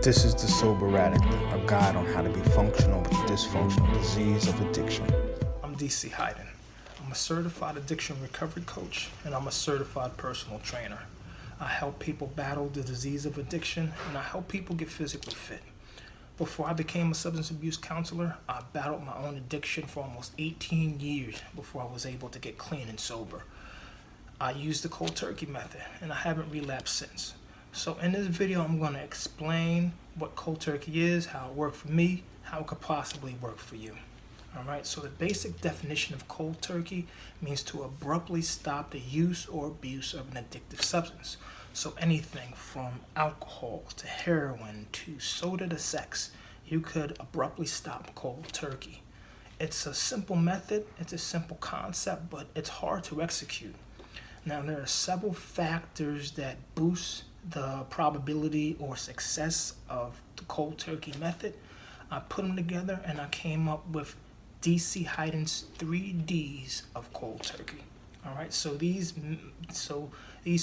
This is the Sober Radical, a guide on how to be functional with the dysfunctional disease of addiction. I'm DC Hyden. I'm a certified addiction recovery coach, and I'm a certified personal trainer. I help people battle the disease of addiction, and I help people get physically fit. Before I became a substance abuse counselor, I battled my own addiction for almost 18 years before I was able to get clean and sober. I used the cold turkey method, and I haven't relapsed since. So in this video, I'm going to explain what cold turkey is, how it worked for me, how it could possibly work for you. Alright, so the basic definition of cold turkey means to abruptly stop the use or abuse of an addictive substance. So anything from alcohol to heroin to soda to sex, you could abruptly stop cold turkey. It's a simple method, it's a simple concept, but it's hard to execute. Now, there are several factors that boost the probability or success of the cold turkey method. I put them together and I came up with DC Hyden's 3 Ds of cold turkey. All right, so these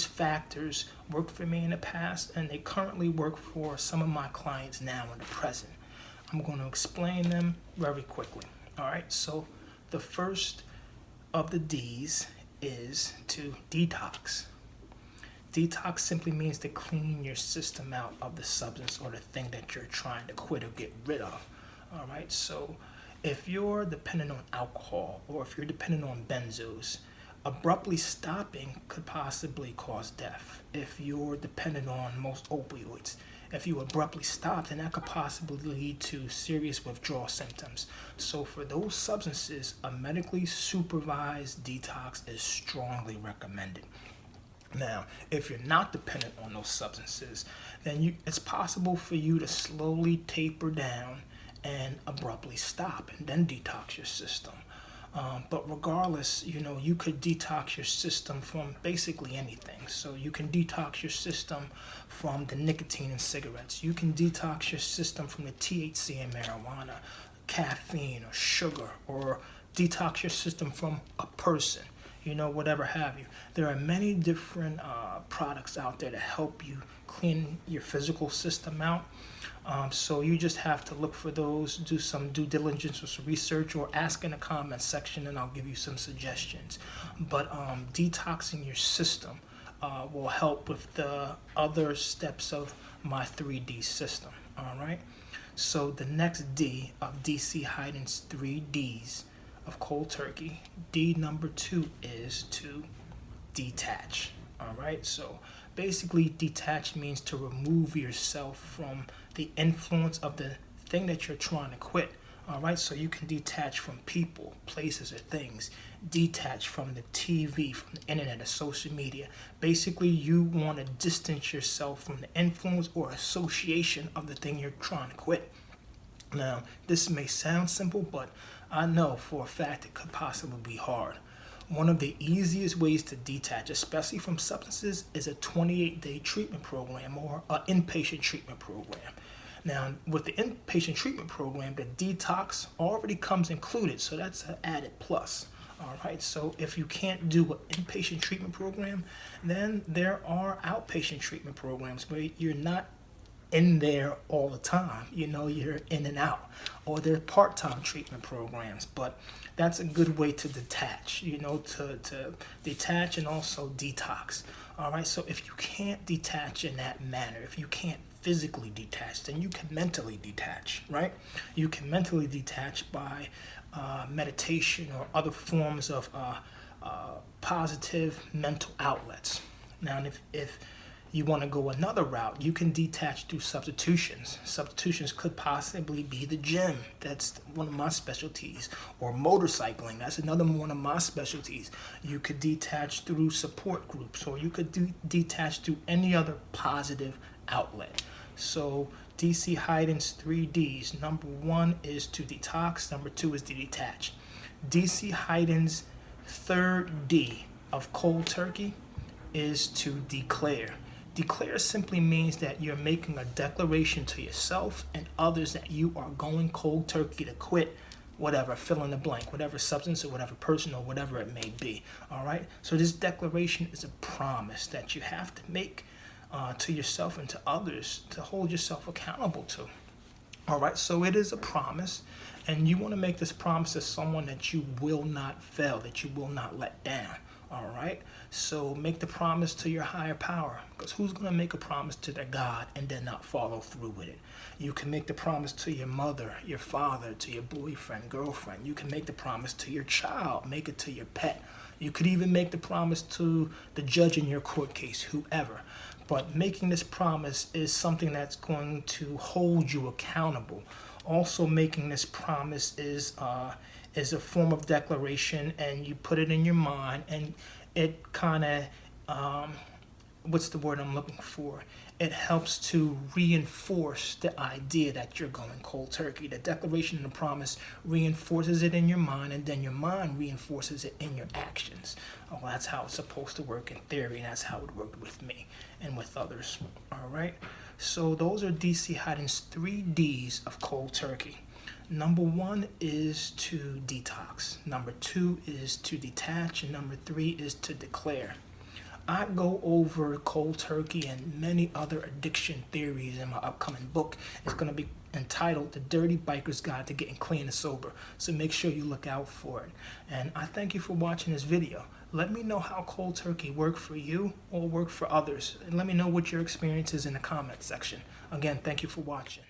factors worked for me in the past, and they currently work for some of my clients now in the present. I'm going to explain them very quickly. All right, so the first of the Ds is to detox. Detox simply means to clean your system out of the substance or the thing that you're trying to quit or get rid of. All right, so if you're dependent on alcohol or if you're dependent on benzos, abruptly stopping could possibly cause death. If you're dependent on most opioids, if you abruptly stop, then that could possibly lead to serious withdrawal symptoms. So for those substances, a medically supervised detox is strongly recommended. Now, if you're not dependent on those substances, then it's possible for you to slowly taper down and abruptly stop and then detox your system. But regardless, you could detox your system from basically anything. So you can detox your system from the nicotine in cigarettes. You can detox your system from the THC in marijuana, caffeine or sugar, or detox your system from a person, whatever have you. There are many different products out there to help you clean your physical system out. So you just have to look for those, do some due diligence or some research, or ask in the comments section and I'll give you some suggestions. But detoxing your system will help with the other steps of my 3D system. All right. So the next D of DC Hyden's 3 Ds of cold turkey, D number 2 is to detach. All right. So basically, detach means to remove yourself from the influence of the thing that you're trying to quit. All right, so you can detach from people, places, or things. Detach from the TV, from the internet, or social media. Basically, you want to distance yourself from the influence or association of the thing you're trying to quit. Now, this may sound simple, but I know for a fact it could possibly be hard. One of the easiest ways to detach, especially from substances, is a 28-day treatment program or an inpatient treatment program. Now, with the inpatient treatment program, the detox already comes included, so that's an added plus. All right, so if you can't do an inpatient treatment program, then there are outpatient treatment programs where you're not in there all the time, you're in and out, or they're part-time treatment programs, but that's a good way to detach, to detach and also detox. All right, so if you can't detach in that manner, if you can't physically detach, then you can mentally detach, right? You can mentally detach by meditation or other forms of positive mental outlets. Now, if you want to go another route, you can detach through substitutions. Substitutions could possibly be the gym. That's one of my specialties. Or motorcycling. That's another one of my specialties. You could detach through support groups, or you could detach through any other positive outlet. So DC Hyden's 3 Ds. Number 1 is to detox. Number 2 is to detach. DC Hyden's 3rd D of cold turkey is to declare. Declare simply means that you're making a declaration to yourself and others that you are going cold turkey to quit whatever, fill in the blank, whatever substance or whatever person or whatever it may be. All right. So this declaration is a promise that you have to make to yourself and to others to hold yourself accountable to. All right, so it is a promise, and you want to make this promise to someone that you will not fail, that you will not let down. All right, so make the promise to your higher power, because who's going to make a promise to their God and then not follow through with it? You can make the promise to your mother, your father, to your boyfriend, girlfriend. You can make the promise to your child, make it to your pet. You could even make the promise to the judge in your court case, whoever. But making this promise is something that's going to hold you accountable. Also, making this promise is a form of declaration, and you put it in your mind, and it kind of what's the word I'm looking for? It helps to reinforce the idea that you're going cold turkey. The declaration and the promise reinforces it in your mind, and then your mind reinforces it in your actions. Oh, well, that's how it's supposed to work in theory, and that's how it worked with me and with others. All right. So those are DC Hyden's 3 Ds of cold turkey. Number 1 is to detox. Number 2 is to detach, and number 3 is to declare. I go over cold turkey and many other addiction theories in my upcoming book. It's going to be entitled The Dirty Biker's Guide to Getting Clean and Sober. So make sure you look out for it. And I thank you for watching this video. Let me know how cold turkey worked for you or worked for others. And let me know what your experience is in the comment section. Again, thank you for watching.